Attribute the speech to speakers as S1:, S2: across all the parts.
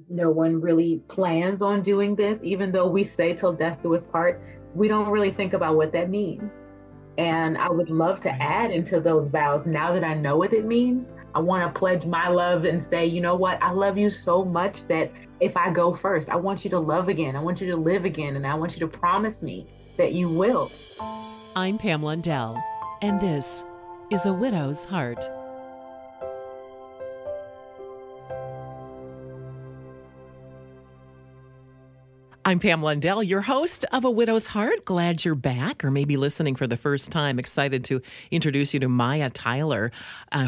S1: No one really plans on doing this, even though we say till death do us part. We don't really think about what that means. And I would love to
S2: Right.
S1: add into those vows now that I know what it means. I want to pledge my love and say, you know what? I love you so much that if I go first, I want you to love again. I want you to live again. And I want you to promise me that you will.
S2: I'm Pam Lundell, and this is A Widow's Heart. I'm Pam Lundell, your host of A Widow's Heart. Glad you're back, or maybe listening for the first time. Excited to introduce you to Maya Tyler,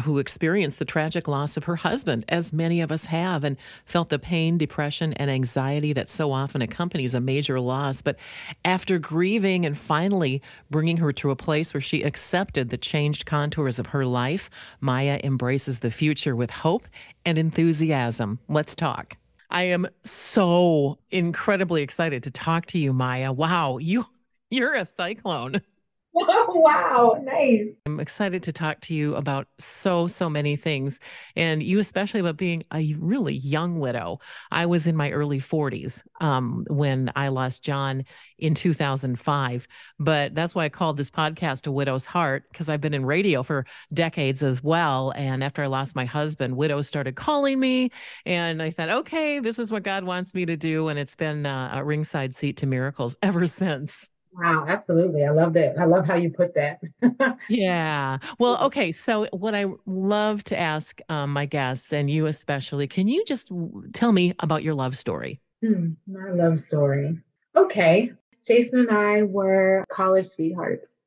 S2: who experienced the tragic loss of her husband, as many of us have, and felt the pain, depression, and anxiety that so often accompanies a major loss. But after grieving and finally bringing her to a place where she accepted the changed contours of her life, Maya embraces the future with hope and enthusiasm. Let's talk. I am so incredibly excited to talk to you, Maya. Wow, you're a cyclone.
S1: Wow, nice.
S2: I'm excited to talk to you about so many things, and you especially about being a really young widow. I was in my early 40s when I lost John in 2005, but that's why I called this podcast A Widow's Heart, because I've been in radio for decades as well. And after I lost my husband, widows started calling me, and I thought, okay, this is what God wants me to do, and it's been a ringside seat to miracles ever since.
S1: Wow, absolutely. I love that. I love how you put that.
S2: Yeah. Well, okay. So, what I love to ask my guests, and you especially, can you just tell me about your love story?
S1: My love story. Okay. Jason and I were college sweethearts.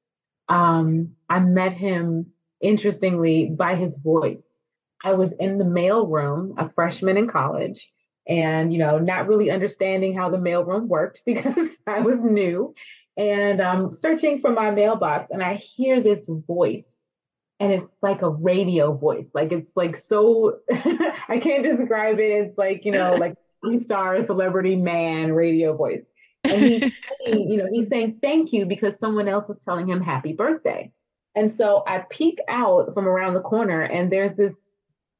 S1: I met him, interestingly, by his voice. I was in the mailroom, a freshman in college, and not really understanding how the mailroom worked because I was new, and I'm searching for my mailbox, and I hear this voice, and it's like a radio voice, like it's like so I can't describe it. It's like like star celebrity man radio voice, and he's saying thank you because someone else is telling him happy birthday. And so I peek out from around the corner, and there's this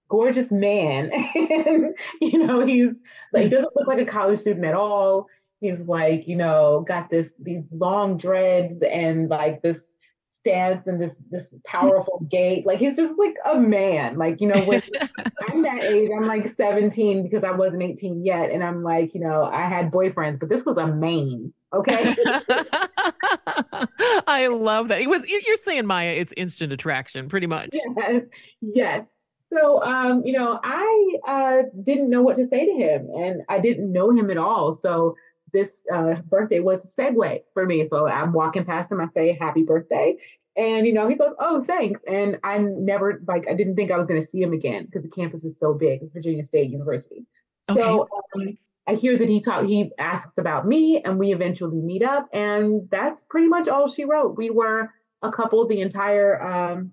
S1: gorgeous man. And he's like, he doesn't look like a college student at all. He's like, got these long dreads and like this stance and this powerful gait. Like he's just like a man. Like, when I'm that age, I'm like 17 because I wasn't 18 yet. And I'm like, I had boyfriends, but this was a man. Okay.
S2: I love that. You're saying, Maya, it's instant attraction, pretty much.
S1: Yes, yes. So, I didn't know what to say to him, and I didn't know him at all. So this birthday was a segue for me. So I'm walking past him, I say happy birthday, and he goes, "Oh, thanks." And I didn't think I was going to see him again because the campus is so big, Virginia State University.
S2: Okay.
S1: So I hear that he asks about me, and we eventually meet up, and that's pretty much all she wrote. We were a couple the entire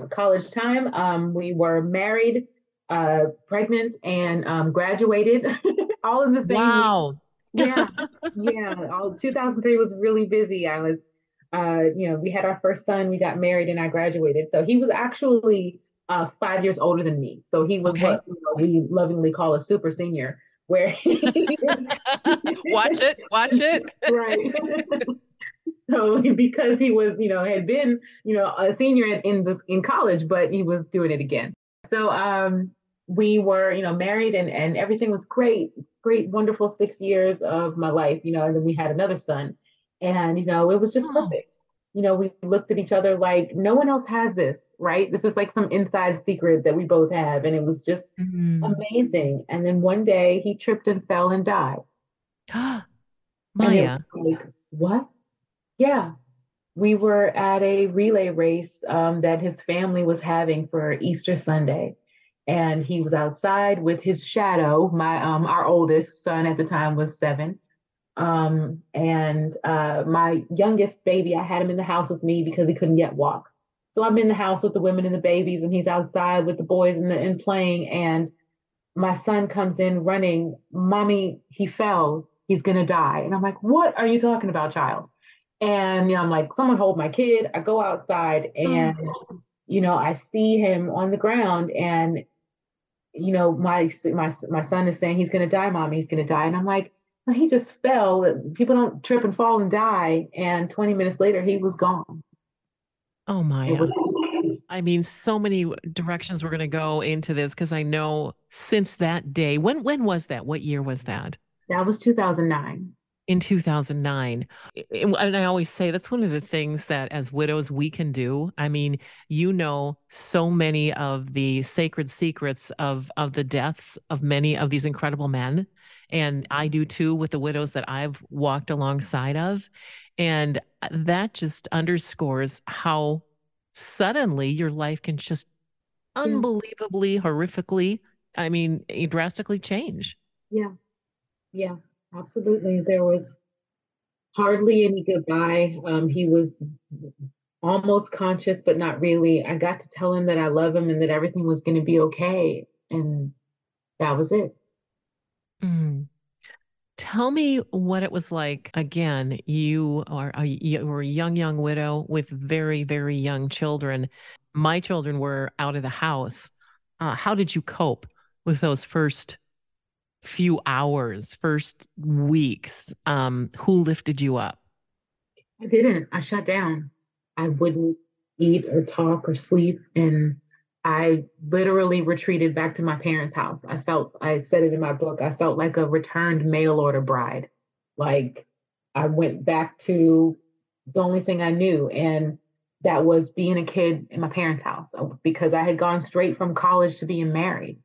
S1: college time. We were married, pregnant, and graduated all in the same year.
S2: Wow.
S1: Yeah, yeah. All 2003 was really busy. I was, we had our first son, we got married, and I graduated. So he was actually 5 years older than me. So he was
S2: Okay.
S1: what we lovingly call a super senior, where
S2: Watch it. Watch it.
S1: right. So because he was, had been, a senior in college, but he was doing it again. So we were, married, and everything was great, great, wonderful 6 years of my life, and then we had another son, and it was just
S2: Oh.
S1: perfect. We looked at each other like no one else has this, right? This is like some inside secret that we both have, and it was just
S2: Mm.
S1: amazing. And then one day he tripped and fell and died, and it
S2: Maya.
S1: was like, what? Yeah, we were at a relay race that his family was having for Easter Sunday, and he was outside with his shadow. Our oldest son at the time was 7, and my youngest baby, I had him in the house with me because he couldn't yet walk. So I'm in the house with the women and the babies, and he's outside with the boys and playing. And my son comes in running, "Mommy, he fell. He's gonna die." And I'm like, "What are you talking about, child?" And I'm like, "Someone hold my kid." I go outside, and
S2: Oh.
S1: I see him on the ground, and my son is saying he's going to die, mommy, he's going to die. And I'm like, well, he just fell. People don't trip and fall and die. And 20 minutes later, he was gone.
S2: Oh,
S1: It
S2: Maya.
S1: was,
S2: I mean, so many directions we're going to go into this because I know since that day, when was that? What year was that?
S1: that was 2009.
S2: In 2009. And I always say that's one of the things that as widows we can do. I mean, so many of the sacred secrets of the deaths of many of these incredible men. And I do too with the widows that I've walked alongside of. And that just underscores how suddenly your life can just
S1: Yeah,
S2: unbelievably, horrifically, I mean, drastically change.
S1: yeah, yeah, absolutely. There was hardly any goodbye. He was almost conscious, but not really. I got to tell him that I love him and that everything was going to be okay. And that was it.
S2: Mm. Tell me what it was like. Again, you were a young widow with very, very young children. My children were out of the house. How did you cope with those first few hours, first weeks? Who lifted you up?
S1: I didn't. I shut down. I wouldn't eat or talk or sleep. And I literally retreated back to my parents' house. I said it in my book, I felt like a returned mail order bride. Like I went back to the only thing I knew, and that was being a kid in my parents' house because I had gone straight from college to being married.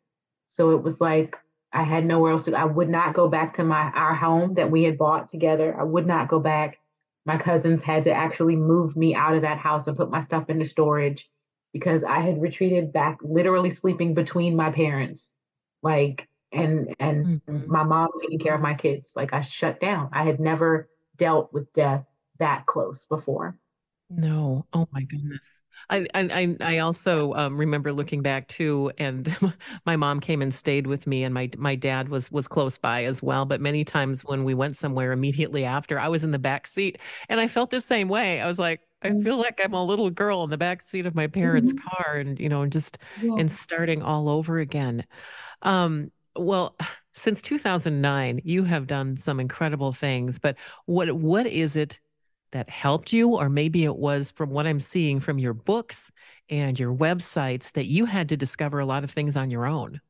S1: So it was like I had nowhere else to go. I would not go back to our home that we had bought together. I would not go back. My cousins had to actually move me out of that house and put my stuff into storage because I had retreated back, literally sleeping between my parents, like and
S2: Mhm.
S1: my mom taking care of my kids. Like I shut down. I had never dealt with death that close before.
S2: No. Oh my goodness. I also remember looking back too, and my mom came and stayed with me, and my dad was close by as well. But many times when we went somewhere immediately after, I was in the back seat, and I felt the same way. I was like, I feel like I'm a little girl in the back seat of my parents'
S1: Mhm.
S2: car, and just
S1: Yeah.
S2: and starting all over again. Well, since 2009, you have done some incredible things, but what is it that helped you? Or maybe it was from what I'm seeing from your books and your websites that you had to discover a lot of things on your own.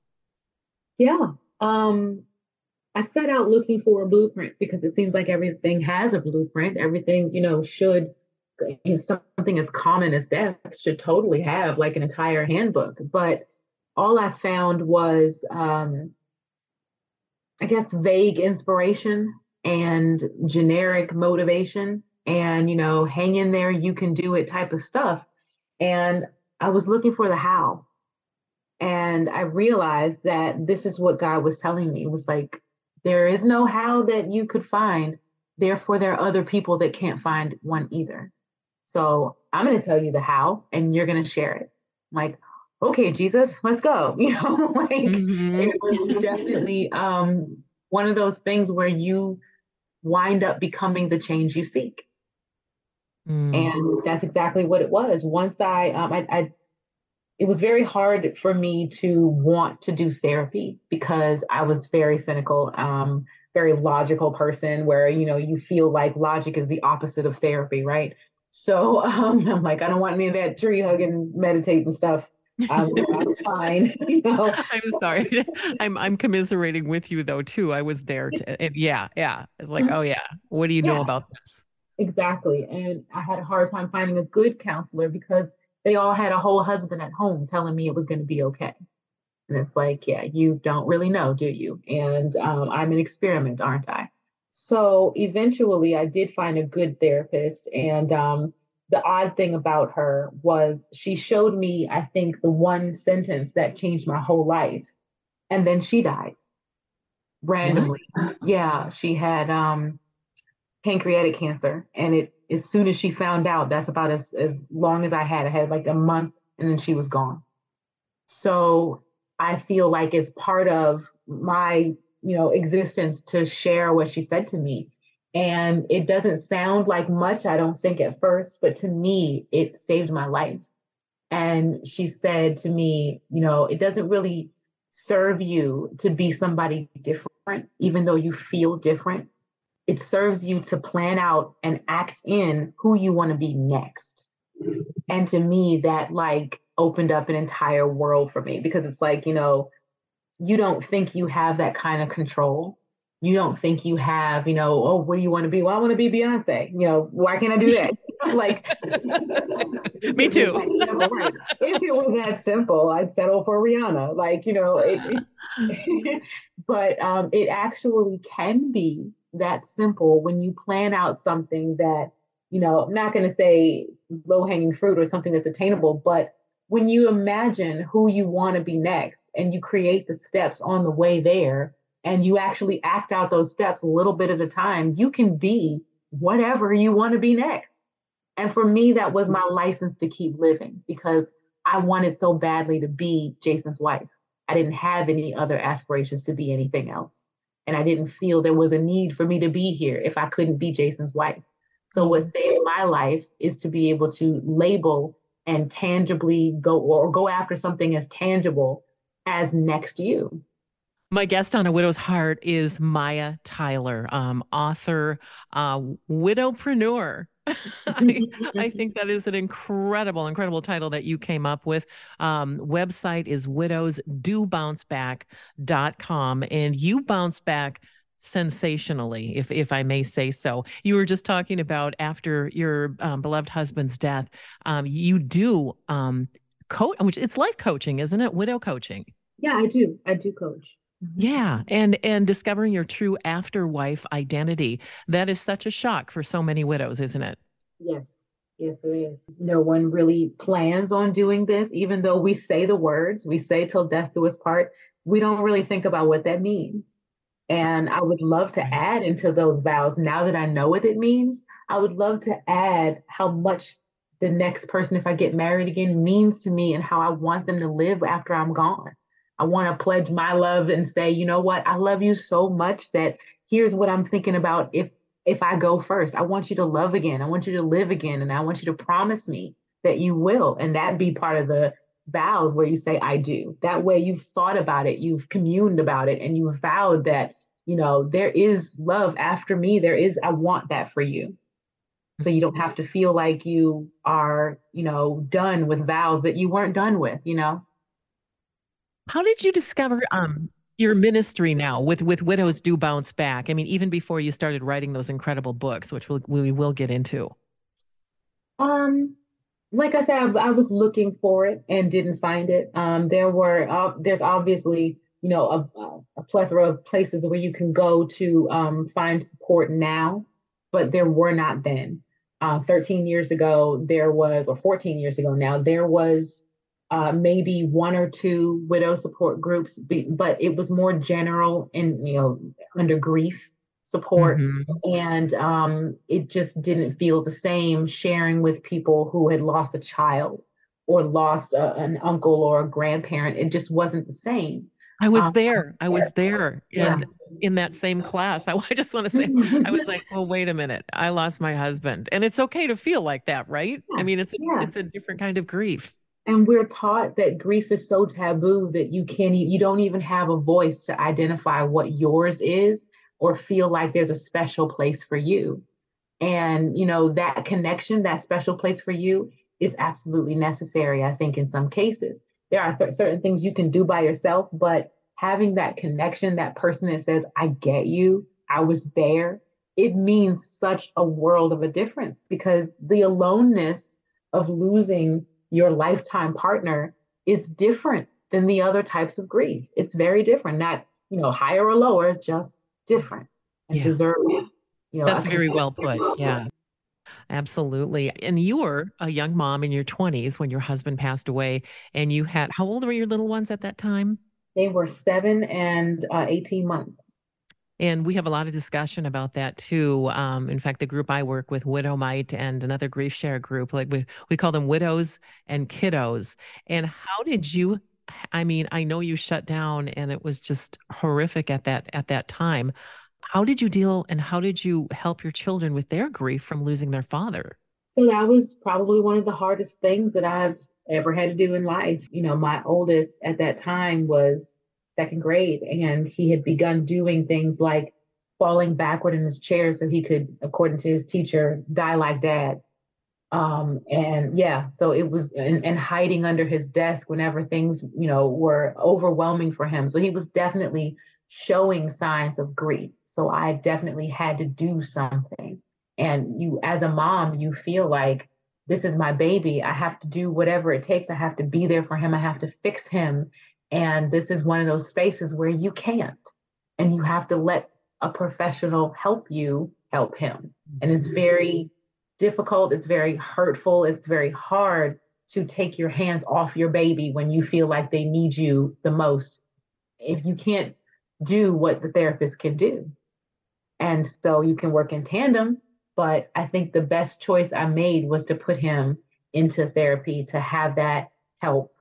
S1: Yeah. I set out looking for a blueprint because it seems like everything has a blueprint. Everything, should, something as common as death should totally have like an entire handbook. But all I found was, I guess, vague inspiration and generic motivation and, hang in there, you can do it type of stuff. And I was looking for the how. And I realized that this is what God was telling me. It was like, there is no how that you could find. Therefore, there are other people that can't find one either. So I'm going to tell you the how, and you're going to share it. I'm like, okay, Jesus, let's go. Like
S2: Hmm.
S1: it was definitely one of those things where you wind up becoming the change you seek.
S2: Mm.
S1: And that's exactly what it was. Once I it was very hard for me to want to do therapy because I was very cynical, very logical person where, you feel like logic is the opposite of therapy, right? So I'm like, I don't want any of that tree hugging, meditate and stuff. I'm fine,
S2: I'm sorry. I'm commiserating with you though too. I was there to, and yeah, yeah. It's like, oh yeah, what do you know
S1: Yeah,
S2: about this?
S1: exactly. And I had a hard time finding a good counselor because they all had a whole husband at home telling me it was going to be okay. And it's like, yeah, you don't really know, do you? And I'm an experiment, aren't I? So eventually, I did find a good therapist. And the odd thing about her was she showed me, I think, the one sentence that changed my whole life. And then she died
S2: What?
S1: randomly. Yeah, she had pancreatic cancer. And as soon as she found out, that's about as long as I had. I had like a month, and then she was gone. So I feel like it's part of my, existence to share what she said to me. And it doesn't sound like much, I don't think at first, but to me, it saved my life. And she said to me, it doesn't really serve you to be somebody different, even though you feel different. It serves you to plan out and act in who you want to be next. And to me, that like opened up an entire world for me because it's like, you don't think you have that kind of control. You don't think you have, oh, what do you want to be? Well, I want to be Beyonce. Why can't I do that? Like,
S2: Me too.
S1: right. If it was that simple, I'd settle for Rihanna. Like, but it actually can be that simple when you plan out something that, I'm not going to say low hanging fruit or something that's attainable, but when you imagine who you want to be next and you create the steps on the way there and you actually act out those steps a little bit at a time, you can be whatever you want to be next. And for me, that was my license to keep living because I wanted so badly to be Jason's wife. I didn't have any other aspirations to be anything else. And I didn't feel there was a need for me to be here if I couldn't be Jason's wife. So what saved my life is to be able to label and tangibly go after something as tangible as next you.
S2: My guest on A Widow's Heart is Maya Tyler, author, Widowpeneur. I think that is an incredible title that you came up with. Website is widowsdobounceback.com, and you bounce back sensationally, if I may say so. You were just talking about after your beloved husband's death, you do coach, which it's life coaching, isn't it? Widow coaching.
S1: Yeah, I do. I do coach.
S2: Yeah. And discovering your true after-wife identity. That is such a shock for so many widows, isn't it?
S1: Yes. Yes, it is. No one really plans on doing this, even though we say the words, we say till death do us part. We don't really think about what that means. And I would love to add into those vows, now that I know what it means, I would love to add how much the next person, if I get married again, means to me and how I want them to live after I'm gone. I want to pledge my love and say, you know what? I love you so much that here's what I'm thinking about if I go first. I want you to love again. I want you to live again. And I want you to promise me that you will. And that be part of the vows where you say, I do. That way you've thought about it, you've communed about it, and you've vowed that, there is love after me. I want that for you. So you don't have to feel like you are, done with vows that you weren't done with.
S2: How did you discover your ministry now with Widows Do Bounce Back? I mean, even before you started writing those incredible books, which we will get into.
S1: Like I said, I was looking for it and didn't find it. There's obviously, a plethora of places where you can go to find support now, but there were not then. 13 years ago, or 14 years ago now, there was maybe one or two widow support groups, but it was more general and, under grief support. And it just didn't feel the same sharing with people who had lost a child or lost an uncle or a grandparent. It just wasn't the same.
S2: I was there. In that same class. I just want to say, I was like, well, wait a minute. I lost my husband. And it's okay to feel like that, right? I mean, it's a different kind of grief.
S1: And we're taught that grief is so taboo that you don't even have a voice to identify what yours is or feel like there's a special place for you. And, that connection, that special place for you is absolutely necessary, I think, in some cases. There are certain things you can do by yourself, but having that connection, that person that says, I get you, I was there, it means such a world of a difference because the aloneness of losing your lifetime partner is different than the other types of grief. It's very different, not, higher or lower, just different and deserves.
S2: That's very well put. Yeah. Absolutely. And you were a young mom in your 20s when your husband passed away. And you had, how old were your little ones at that time?
S1: They were 7 and 18 months.
S2: And we have a lot of discussion about that too. In fact, the group I work with, Widow Mite, and another grief share group, like we call them widows and kiddos. And how did you, I mean, I know you shut down and it was just horrific at that time. How did you deal and how did you help your children with their grief from losing their father?
S1: So that was probably one of the hardest things that I've ever had to do in life. My oldest at that time was second grade, and he had begun doing things like falling backward in his chair so he could, according to his teacher, die like dad. And yeah, so it was, and hiding under his desk whenever things, were overwhelming for him. So he was definitely showing signs of grief. So I definitely had to do something. And you, as a mom, you feel like this is my baby. I have to do whatever it takes. I have to be there for him. I have to fix him. And this is one of those spaces where you can't, and you have to let a professional help you help him. And it's very difficult. It's very hurtful. It's very hard to take your hands off your baby when you feel like they need you the most, if you can't do what the therapist can do. And so you can work in tandem. But I think the best choice I made was to put him into therapy to have that help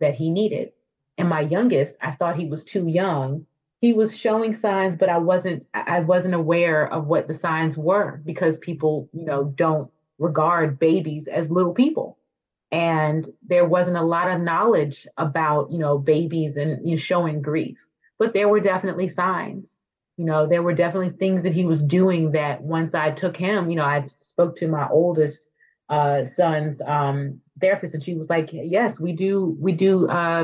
S1: that he needed. And my youngest, I thought he was too young. He was showing signs, but I wasn't aware of what the signs were, because people, don't regard babies as little people. And there wasn't a lot of knowledge about, babies and showing grief. But there were definitely signs. There were definitely things that he was doing that once I took him, I spoke to my oldest son's therapist, and she was like, yes, we do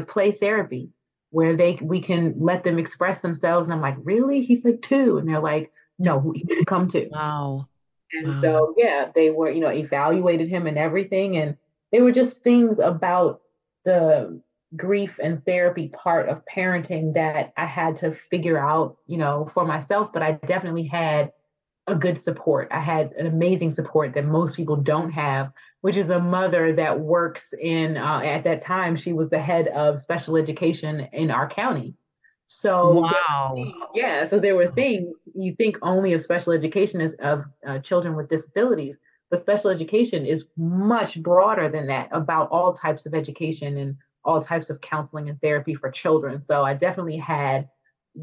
S1: play therapy where we can let them express themselves. And I'm like, really? He's like, two. And they're like, no, he didn't come to.
S2: Wow.
S1: And
S2: Wow.
S1: so, yeah, they were, evaluated him and everything. And they were just things about the grief and therapy part of parenting that I had to figure out, for myself. But I definitely had a good support. I had an amazing support that most people don't have, which is a mother that works in, at that time, she was the head of special education in our county. So there were
S2: Wow.
S1: things, yeah, so there were things you think only of special education as of children with disabilities, but special education is much broader than that, about all types of education and all types of counseling and therapy for children. So I definitely had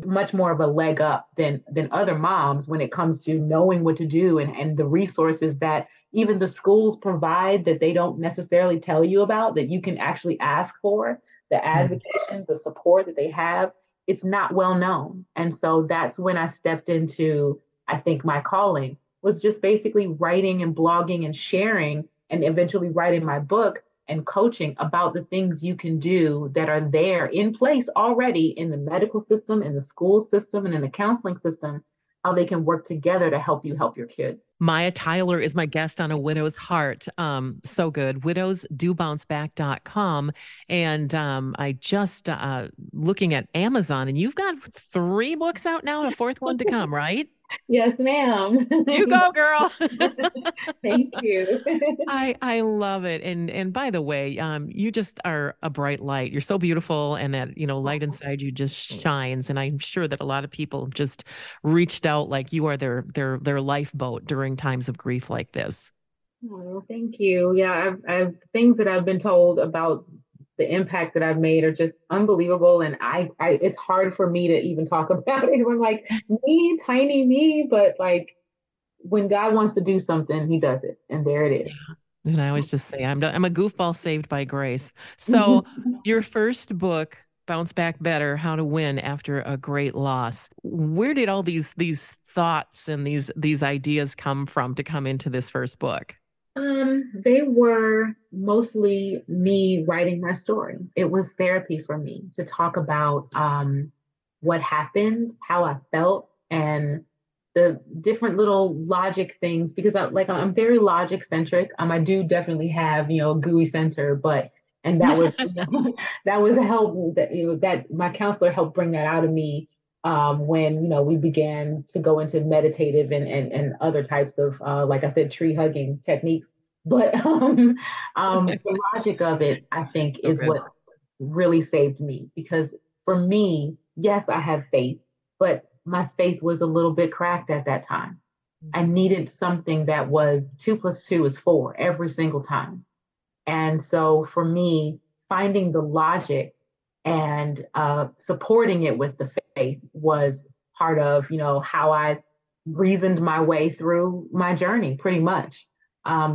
S1: much more of a leg up than other moms when it comes to knowing what to do, and the resources that even the schools provide that they don't necessarily tell you about, that you can actually ask for, the
S2: Mhm.
S1: advocacy, the support that they have. It's not well known. And so that's when I stepped into, I think, my calling was just basically writing and blogging and sharing, and eventually writing my book and coaching about the things you can do that are there in place already in the medical system, in the school system, and in the counseling system, how they can work together to help you help your kids.
S2: Maya Tyler is my guest on A Widow's Heart. So good. Widowsdobouncebock.com. And I just looking at Amazon, and you've got 3 books out now and a 4th one to come, right?
S1: Yes, ma'am.
S2: You go, girl.
S1: Thank you.
S2: I love it. And by the way, you just are a bright light. You're so beautiful, and that, light inside you just shines. And I'm sure that a lot of people have just reached out, like you are their lifeboat during times of grief like this.
S1: Oh, thank you. Yeah, I've things that I've been told about the impact that I've made are just unbelievable, and it's hard for me to even talk about it. I'm like, me, tiny me, but like when God wants to do something, He does it, and there it is.
S2: And I always just say, I'm a goofball saved by grace. So your first book, Bounce Back Better: How to Win After a Great Loss. Where did all these thoughts and these ideas come from to come into this first book?
S1: They were mostly me writing my story. It was therapy for me to talk about what happened, how I felt, and the different little logic things, because I'm very logic centric. I do definitely have, a gooey center, but and that was that was a help that that my counselor helped bring that out of me when we began to go into meditative and other types of like I said, tree hugging techniques. But the logic of it, I think,
S2: So
S1: is
S2: good.
S1: what really saved me, because for me, yes, I have faith, but my faith was a little bit cracked at that time. I needed something that was 2 + 2 is 4 every single time. And so for me, finding the logic and supporting it with the faith was part of, how I reasoned my way through my journey, pretty much.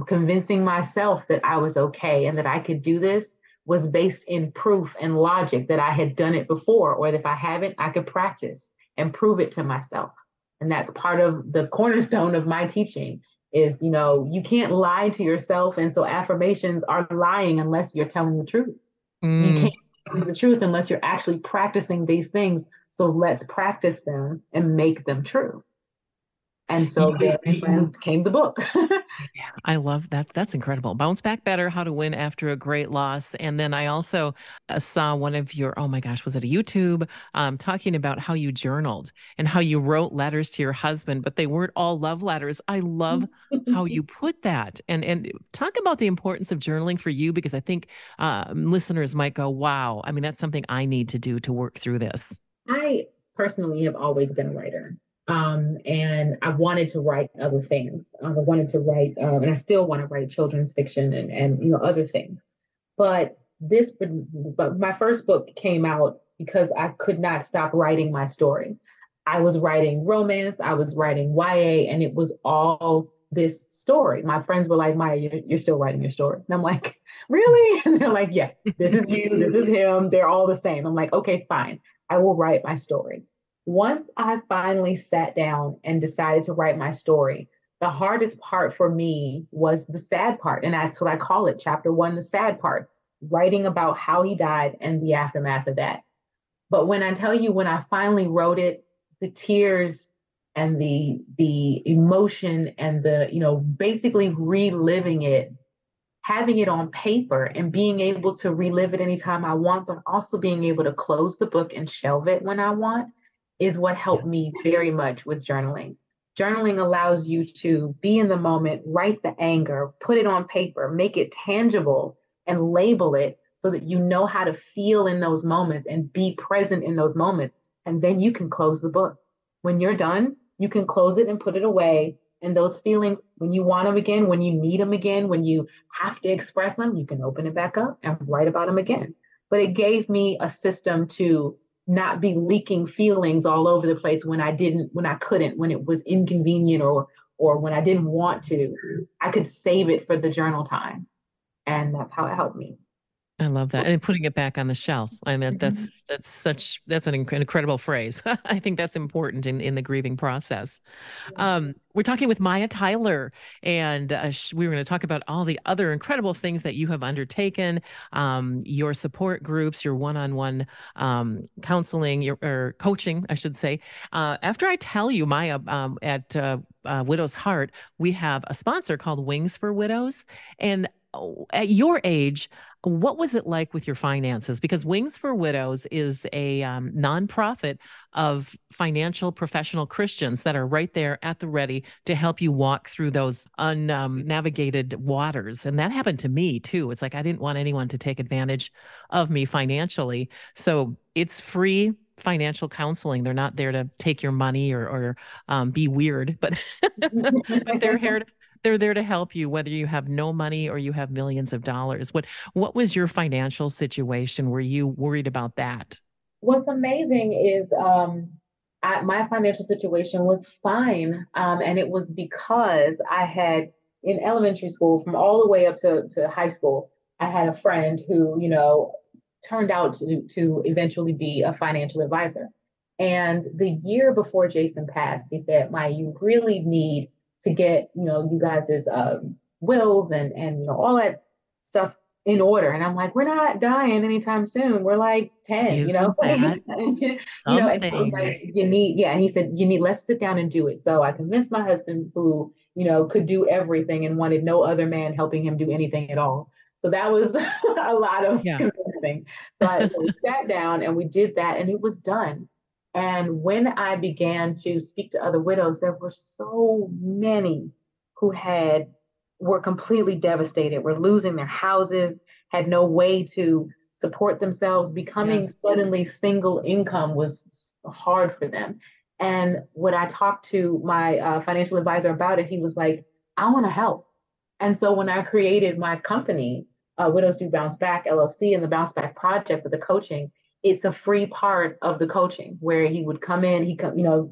S1: Convincing myself that I was okay and that I could do this was based in proof and logic that I had done it before, or if I haven't, I could practice and prove it to myself. And that's part of the cornerstone of my teaching is, you can't lie to yourself. And so affirmations are lying unless you're telling the truth. You
S2: Mm.
S1: can't tell the truth unless you're actually practicing these things. So let's practice them and make them true. And so then came the book.
S2: Yeah, I love that. That's incredible. Bounce Back Better, How to Win After a Great Loss. And then I also saw one of your, oh my gosh, was it a YouTube talking about how you journaled and how you wrote letters to your husband, but they weren't all love letters. I love how you put that. And talk about the importance of journaling for you, because I think listeners might go, wow, I mean, that's something I need to do to work through this.
S1: I personally have always been a writer. And I wanted to write other things. I wanted to write, and I still want to write children's fiction and other things. But my first book came out because I could not stop writing my story. I was writing romance, I was writing YA, and it was all this story. My friends were like, Maya, you're still writing your story. And I'm like, really? And they're like, yeah, this is you, this is him. They're all the same. I'm like, okay, fine. I will write my story. Once I finally sat down and decided to write my story, the hardest part for me was the sad part. And that's what I call it, chapter 1, the sad part, writing about how he died and the aftermath of that. But when I tell you, when I finally wrote it, the tears and the emotion and basically reliving it, having it on paper and being able to relive it anytime I want, but also being able to close the book and shelve it when I want, is what helped me very much with journaling. Journaling allows you to be in the moment, write the anger, put it on paper, make it tangible, and label it so that you know how to feel in those moments and be present in those moments. And then you can close the book. When you're done, you can close it and put it away. And those feelings, when you want them again, when you need them again, when you have to express them, you can open it back up and write about them again. But it gave me a system to not be leaking feelings all over the place when I couldn't, when it was inconvenient or when I didn't want to. I could save it for the journal time. And that's how it helped me.
S2: I love that. And putting it back on the shelf. And that's an incredible phrase. I think that's important in the grieving process. We're talking with Maya Tyler, and we were going to talk about all the other incredible things that you have undertaken, your support groups, your one-on-one counseling, or coaching, I should say. After I tell you, Maya, at Widow's Heart, we have a sponsor called Wings for Widows. And at your age, what was it like with your finances? Because Wings for Widows is a nonprofit of financial professional Christians that are right there at the ready to help you walk through those unnavigated waters. And that happened to me too. It's like I didn't want anyone to take advantage of me financially. So it's free financial counseling. They're not there to take your money or be weird, but they're there to help you, whether you have no money or you have millions of dollars. What was your financial situation? Were you worried about that?
S1: What's amazing is my financial situation was fine. And it was because I had, in elementary school, from all the way up to high school, I had a friend who, turned out to eventually be a financial advisor. And the year before Jason passed, he said, Maya, you really need to get, you guys' wills and all that stuff in order. And I'm like, we're not dying anytime soon. We're like 10,
S2: Isn't that
S1: and
S2: something?
S1: like, and he said, let's sit down and do it. So I convinced my husband, who, could do everything and wanted no other man helping him do anything at all. So that was a lot of convincing. So we sat down and we did that, and it was done. And when I began to speak to other widows, there were so many who were completely devastated, were losing their houses, had no way to support themselves. Becoming suddenly single income was hard for them. And when I talked to my financial advisor about it, he was like, I want to help. And so when I created my company, Widows Do Bounce Back, LLC, and the Bounce Back Project with the coaching, it's a free part of the coaching where he would come in,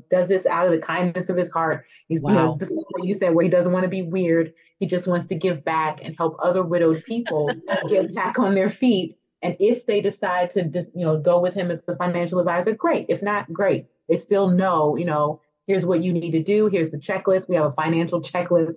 S1: does this out of the kindness of his heart. He's, this is what you said, where he doesn't want to be weird. He just wants to give back and help other widowed people get back on their feet And if they decide to just, go with him as the financial advisor, great. If not, great. They still know, here's what you need to do. Here's the checklist. We have a financial checklist.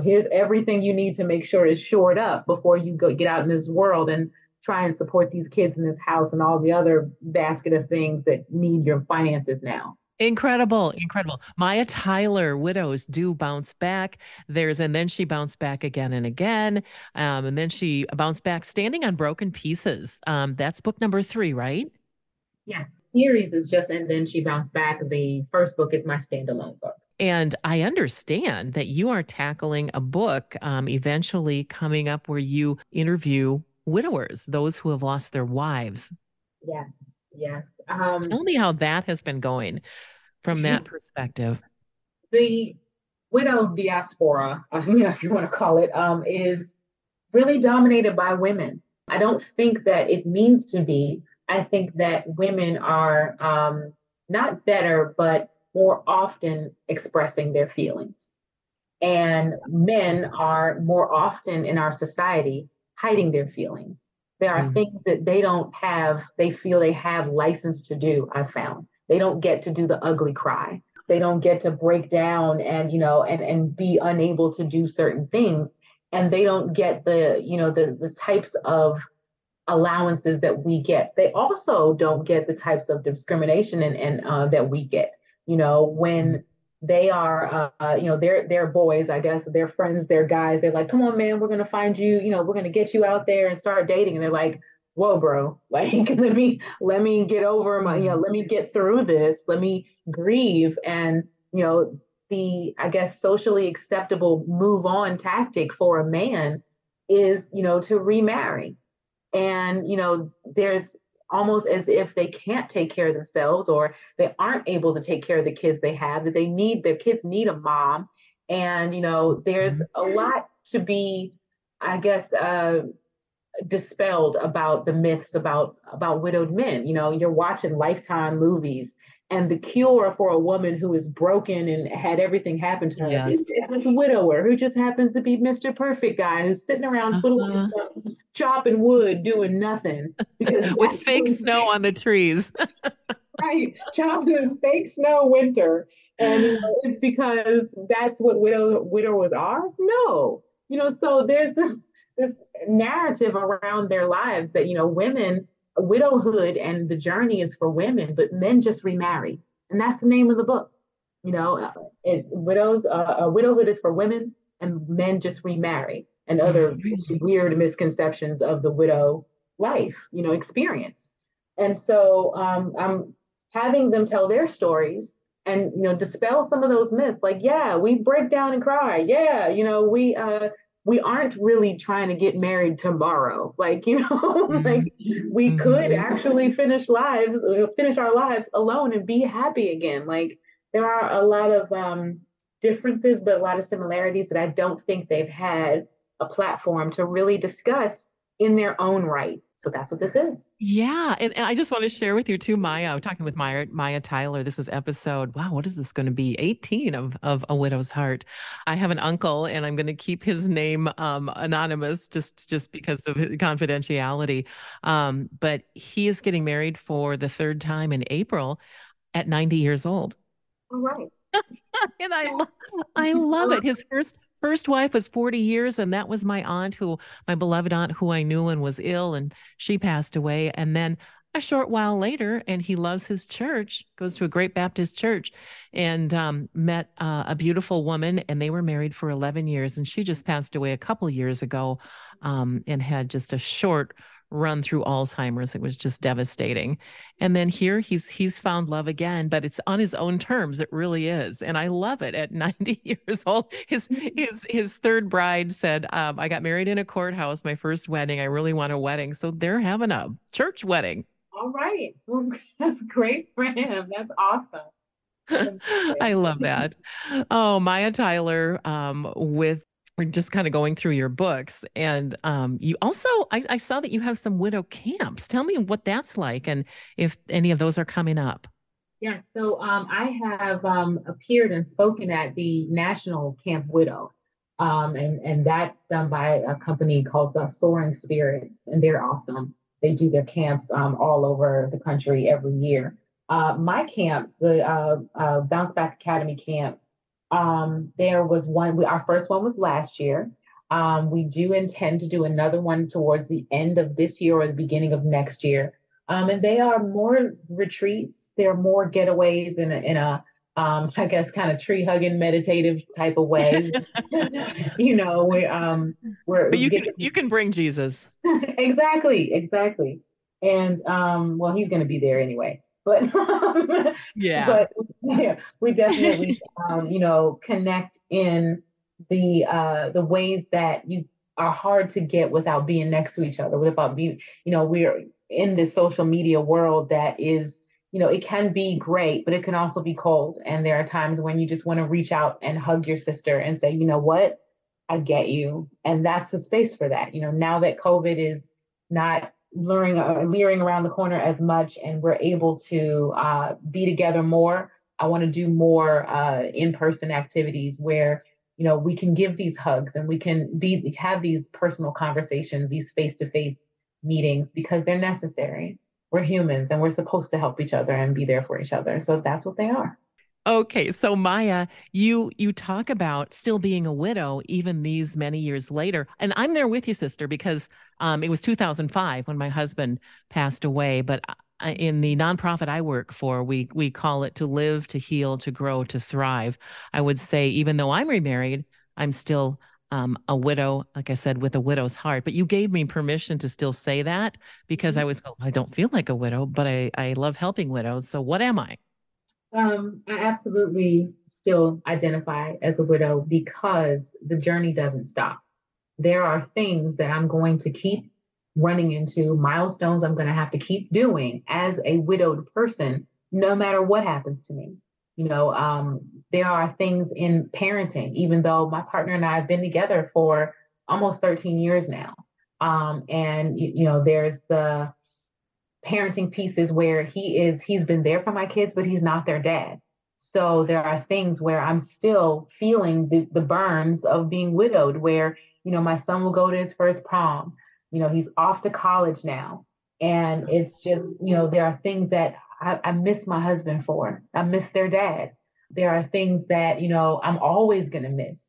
S1: Here's everything you need to make sure is shored up before you go get out in this world and try and support these kids in this house and all the other basket of things that need your finances now.
S2: Incredible, incredible. Maya Tyler, Widows do bounce back. And then she bounced back again and again. And then she bounced back standing on broken pieces. That's book number 3, right?
S1: Yes. Series is just, and then she bounced back. The first book is my standalone book.
S2: And I understand that you are tackling a book eventually coming up where you interview widowers, those who have lost their wives.
S1: Yes, yes.
S2: Tell me how that has been going from that perspective.
S1: The widow diaspora, if you want to call it, is really dominated by women. I don't think that it means to be. I think that women are not better, but more often expressing their feelings. And men are more often in our society hiding their feelings. There are things that they don't have, they feel they have license to do, I found. They don't get to do the ugly cry. They don't get to break down and, and be unable to do certain things. And they don't get the types of allowances that we get. They also don't get the types of discrimination and that we get, when they are, they're boys, I guess, they're friends, they're guys. They're like, come on, man, we're going to find you, we're going to get you out there and start dating. And they're like, whoa, bro, like, let me get over my, let me get through this. Let me grieve. And, the, I guess, socially acceptable move on tactic for a man is, to remarry. And, there's almost as if they can't take care of themselves or they aren't able to take care of the kids they have, that their kids need a mom. And, there's a lot to be, I guess, dispelled about the myths about widowed men. You're watching Lifetime movies, and the cure for a woman who is broken and had everything happen to her is this widower who just happens to be Mr. Perfect guy who's sitting around twiddling his thumbs, chopping wood, doing nothing because
S2: with fake snow on the trees.
S1: Right, chopping his fake snow winter, and it's because that's what widowers are. No, so there's this narrative around their lives that women, widowhood and the journey is for women, but men just remarry, and that's the name of the book. Widowhood is for women, and men just remarry, and other weird misconceptions of the widow life, experience. And so I'm having them tell their stories and dispel some of those myths. Like, yeah, we break down and cry. Yeah, we aren't really trying to get married tomorrow. Like, like we could actually finish our lives alone and be happy again. Like, there are a lot of differences, but a lot of similarities that I don't think they've had a platform to really discuss in their own right. So that's what this is.
S2: Yeah. And I just want to share with you too, Maya. I'm talking with Maya Tyler. This is episode, wow, what is this going to be? 18 of A Widow's Heart. I have an uncle, and I'm going to keep his name anonymous just because of confidentiality. But he is getting married for the 3rd time in April at 90 years old.
S1: All right.
S2: And I love it. His first wife was 40 years, and that was my beloved aunt who I knew and was ill, and she passed away. And then a short while later, and he loves his church, goes to a great Baptist church, and met a beautiful woman, and they were married for 11 years, and she just passed away a couple years ago, and had just a short run through Alzheimer's. It was just devastating. And then here he's found love again, but it's on his own terms. It really is. And I love it. At 90 years old, his 3rd bride said, I got married in a courthouse, my first wedding. I really want a wedding. So they're having a church wedding.
S1: All right. Well, that's great for him. That's awesome.
S2: I love that. Oh, Maya Tyler, we're just kind of going through your books. And you also, I saw that you have some widow camps. Tell me what that's like and if any of those are coming up.
S1: Yes. So I have appeared and spoken at the National Camp Widow. And that's done by a company called Soaring Spirits, and they're awesome. They do their camps all over the country every year. My camps, the Bounce Back Academy camps, there was one. Our first one was last year. We do intend to do another one towards the end of this year or the beginning of next year. And they are more retreats. They're more getaways I guess, kind of tree hugging, meditative type of way. You know, we're
S2: But
S1: getting
S2: you can bring Jesus.
S1: exactly. And well, he's going to be there anyway. But
S2: Yeah.
S1: but yeah, we definitely connect in the ways that you are hard to get without being next to each other, without being, we're in this social media world that is, it can be great, but it can also be cold. And there are times when you just want to reach out and hug your sister and say, you know what? I get you. And that's the space for that. Now that COVID is not leering around the corner as much and we're able to be together more, I want to do more in-person activities where, we can give these hugs and we can have these personal conversations, these face-to-face meetings, because they're necessary. We're humans and we're supposed to help each other and be there for each other. So that's what they are.
S2: Okay, so Maya, you talk about still being a widow even these many years later, and I'm there with you, sister, because it was 2005 when my husband passed away. But in the nonprofit I work for, we call it to live, to heal, to grow, to thrive. I would say even though I'm remarried, I'm still a widow, like I said, with a widow's heart. But you gave me permission to still say that because I don't feel like a widow, but I love helping widows. So what am I?
S1: I absolutely still identify as a widow because the journey doesn't stop. There are things that I'm going to keep running into, milestones I'm going to have to keep doing as a widowed person, no matter what happens to me. There are things in parenting, even though my partner and I have been together for almost 13 years now. And, there's the parenting pieces where he's been there for my kids, but he's not their dad. So there are things where I'm still feeling the burns of being widowed, where, my son will go to his first prom, he's off to college now. And it's just, there are things that I miss my husband for. I miss their dad. There are things that, I'm always going to miss.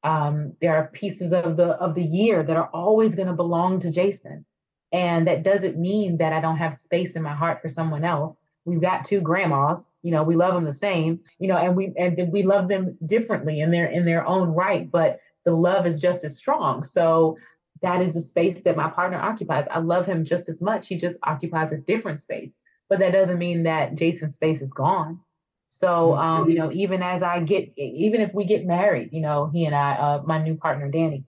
S1: There are pieces of the year that are always going to belong to Jason. And that doesn't mean that I don't have space in my heart for someone else. We've got two grandmas, we love them the same, and we love them differently in their own right, but the love is just as strong. So that is the space that my partner occupies. I love him just as much. He just occupies a different space. But that doesn't mean that Jason's space is gone. So even if we get married, he and I, my new partner Danny,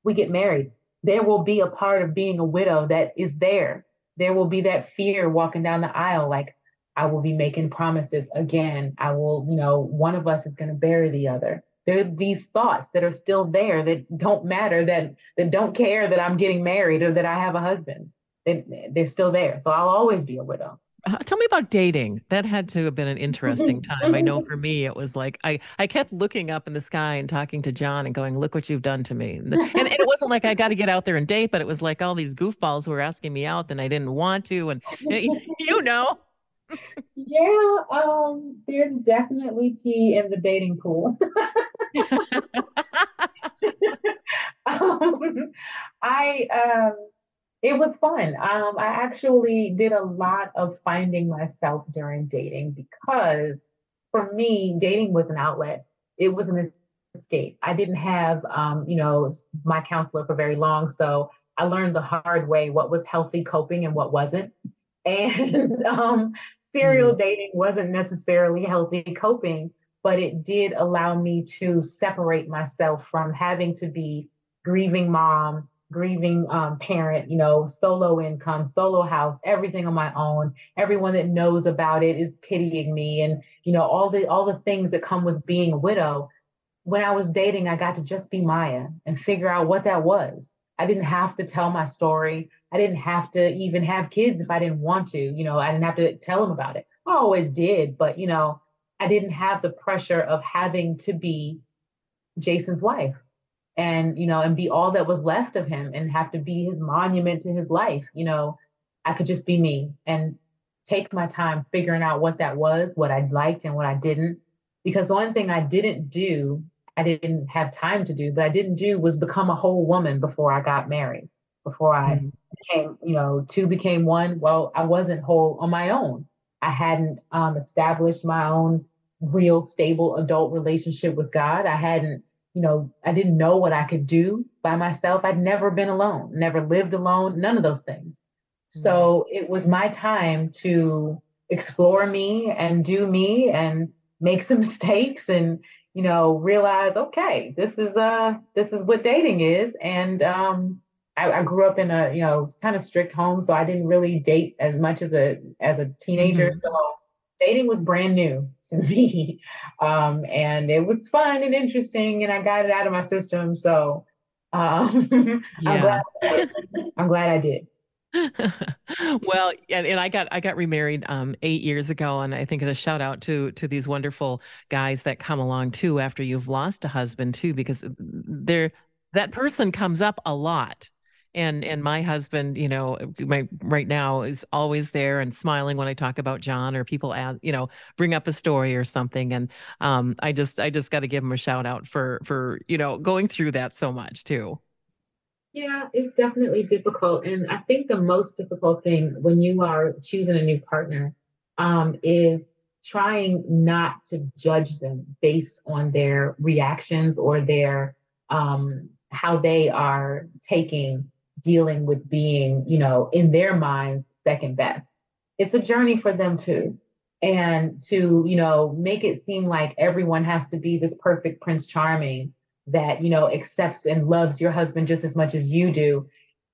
S1: we get married, there will be a part of being a widow that is there. There will be that fear walking down the aisle, like I will be making promises again. I will, one of us is going to bury the other. There are these thoughts that are still there that don't matter, that don't care that I'm getting married or that I have a husband. They're still there. So I'll always be a widow.
S2: Tell me about dating. That had to have been an interesting time. I know for me, it was like I kept looking up in the sky and talking to John and going, "Look what you've done to me." And it wasn't like I got to get out there and date, but it was like all these goofballs who were asking me out, and I didn't want to. And you know,
S1: Yeah, there's definitely pee in the dating pool. um, I It was fun. I actually did a lot of finding myself during dating because for me, dating was an outlet. It was an escape. I didn't have, my counselor for very long, so I learned the hard way what was healthy coping and what wasn't. And serial
S2: Mm.
S1: dating wasn't necessarily healthy coping, but it did allow me to separate myself from having to be grieving mom, grieving parent, solo income, solo house, everything on my own. Everyone that knows about it is pitying me, and all the things that come with being a widow. When I was dating, I got to just be Maya and figure out what that was. I didn't have to tell my story. I didn't have to even have kids if I didn't want to. I didn't have to tell them about it. I always did, but I didn't have the pressure of having to be Jason's wife and and be all that was left of him and have to be his monument to his life. I could just be me and take my time figuring out what that was, what I liked and what I didn't. Because the one thing I didn't do, I didn't have time to do, but I didn't do was become a whole woman before I got married, before I
S2: Mm.
S1: became, two became one. Well, I wasn't whole on my own. I hadn't established my own real stable adult relationship with God. I hadn't, I didn't know what I could do by myself. I'd never been alone, never lived alone, none of those things.
S2: Mm.
S1: So it was my time to explore me and do me and make some mistakes and realize, okay, this is what dating is. And I grew up in a kind of strict home, so I didn't really date as much as a teenager.
S2: Mhm.
S1: So dating was brand new to me, and it was fun and interesting, and I got it out of my system. So I'm glad.
S2: Yeah.
S1: I'm glad I did.
S2: Well, and I got remarried 8 years ago, and I think a shout out to these wonderful guys that come along too after you've lost a husband too, because they're that person comes up a lot. And my husband, my right now is always there and smiling when I talk about John or people ask, bring up a story or something. And I just got to give him a shout out for going through that so much too.
S1: Yeah, it's definitely difficult. And I think the most difficult thing when you are choosing a new partner is trying not to judge them based on their reactions or their how they are taking dealing with being, in their minds, second best. It's a journey for them too. And to, make it seem like everyone has to be this perfect Prince Charming that accepts and loves your husband just as much as you do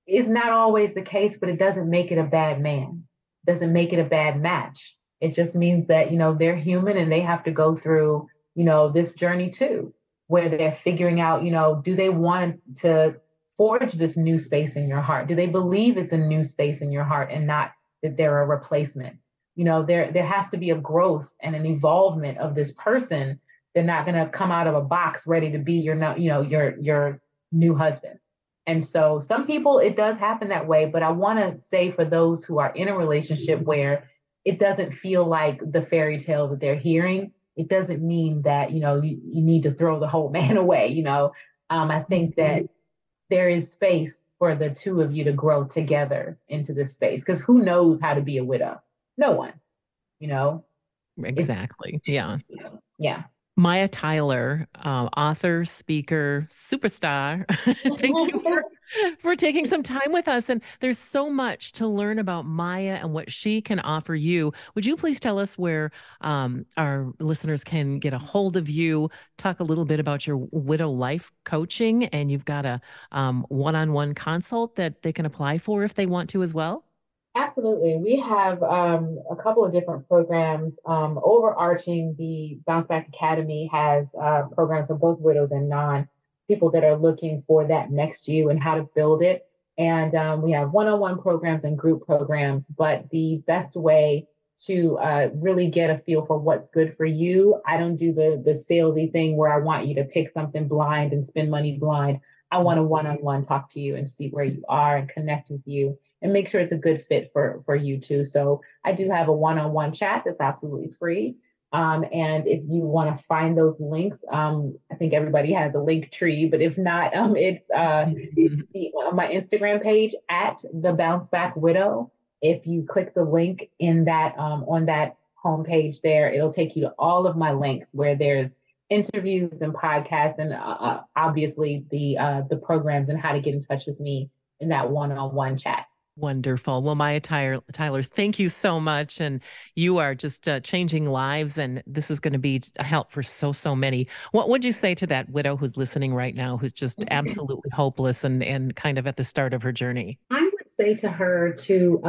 S1: is not always the case, but it doesn't make it a bad man, doesn't make it a bad match. It just means that they're human and they have to go through this journey too, where they're figuring out do they want to forge this new space in your heart? Do they believe it's a new space in your heart and not that they're a replacement? There has to be a growth and an evolvement of this person. They're not going to come out of a box ready to be your new husband. And so some people it does happen that way, but I want to say for those who are in a relationship where it doesn't feel like the fairy tale that they're hearing, it doesn't mean that you need to throw the whole man away. I think that there is space for the two of you to grow together into this space because who knows how to be a widow? No one. You know, it's
S2: Exactly. Yeah.
S1: yeah.
S2: Maya Tyler, author, speaker, superstar. Thank you for taking some time with us. And there's so much to learn about Maya and what she can offer you. Would you please tell us where our listeners can get a hold of you? Talk a little bit about your widow life coaching, and you've got a one-on-one consult that they can apply for if they want to as well.
S1: Absolutely. We have a couple of different programs. Overarching, the Bounce Back Academy has programs for both widows and non people that are looking for that next you and how to build it. And we have one-on-one programs and group programs. But the best way to really get a feel for what's good for you, I don't do the salesy thing where I want you to pick something blind and spend money blind. I want to one-on-one talk to you and see where you are and connect with you and make sure it's a good fit for you too. So I do have a one-on-one chat that's absolutely free. And if you want to find those links, I think everybody has a link tree, but if not, it's on my Instagram page at the Bounce Back Widow. If you click the link in that on that homepage there, it'll take you to all of my links where there's interviews and podcasts and obviously the programs and how to get in touch with me in that one-on-one chat.
S2: Wonderful. Well, Maya Tyler, thank you so much. And you are just changing lives. And this is going to be a help for so many. What would you say to that widow who's listening right now, who's just absolutely hopeless and kind of at the start of her journey?
S1: I would say to her to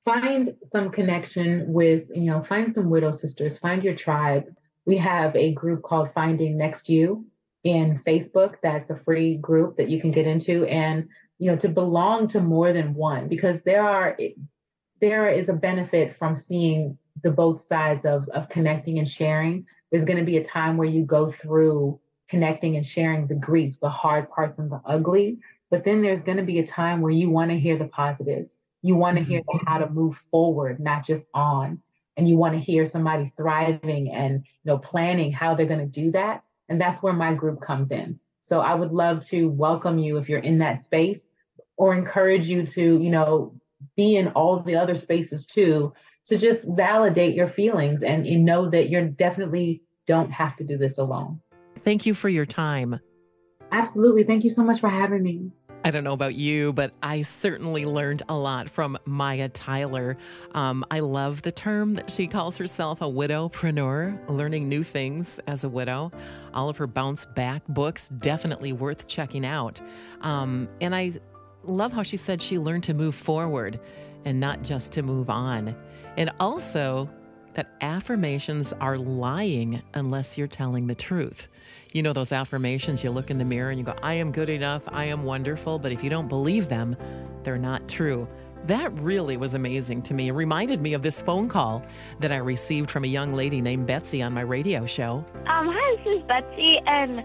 S1: find some connection with, find some widow sisters, find your tribe. We have a group called Finding Next You in Facebook. That's a free group that you can get into. And to belong to more than one, because there is a benefit from seeing the both sides of connecting and sharing. There's going to be a time where you go through connecting and sharing the grief, the hard parts and the ugly. But then there's going to be a time where you want to hear the positives. You want to hear how to move forward, not just on. And you want to hear somebody thriving and planning how they're going to do that. And that's where my group comes in. So I would love to welcome you if you're in that space, or encourage you to, be in all the other spaces too, to just validate your feelings and you know that you definitely don't have to do this alone.
S2: Thank you for your time.
S1: Absolutely. Thank you so much for having me.
S2: I don't know about you, but I certainly learned a lot from Maya Tyler. I love the term that she calls herself, a widowpreneur, learning new things as a widow. All of her bounce back books, definitely worth checking out. And I love how she said she learned to move forward and not just to move on. And also that affirmations are lying unless you're telling the truth. You know, those affirmations, you look in the mirror and you go, I am good enough, I am wonderful, but if you don't believe them, they're not true. That really was amazing to me. It reminded me of this phone call that I received from a young lady named Betsy on my radio show.
S3: Hi, this is Betsy, and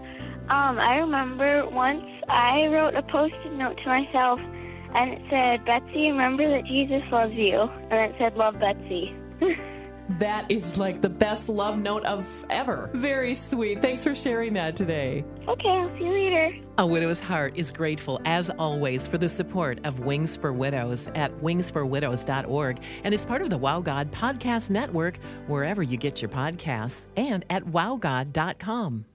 S3: I remember once I wrote a Post-it note to myself, and it said, Betsy, remember that Jesus loves you, and it said, love Betsy.
S2: That is like the best love note of ever. Very sweet. Thanks for sharing that today.
S3: Okay, I'll see you later.
S2: A Widow's Heart is grateful, as always, for the support of Wings for Widows at wingsforwidows.org and is part of the Wow God Podcast Network, wherever you get your podcasts, and at wowgod.com.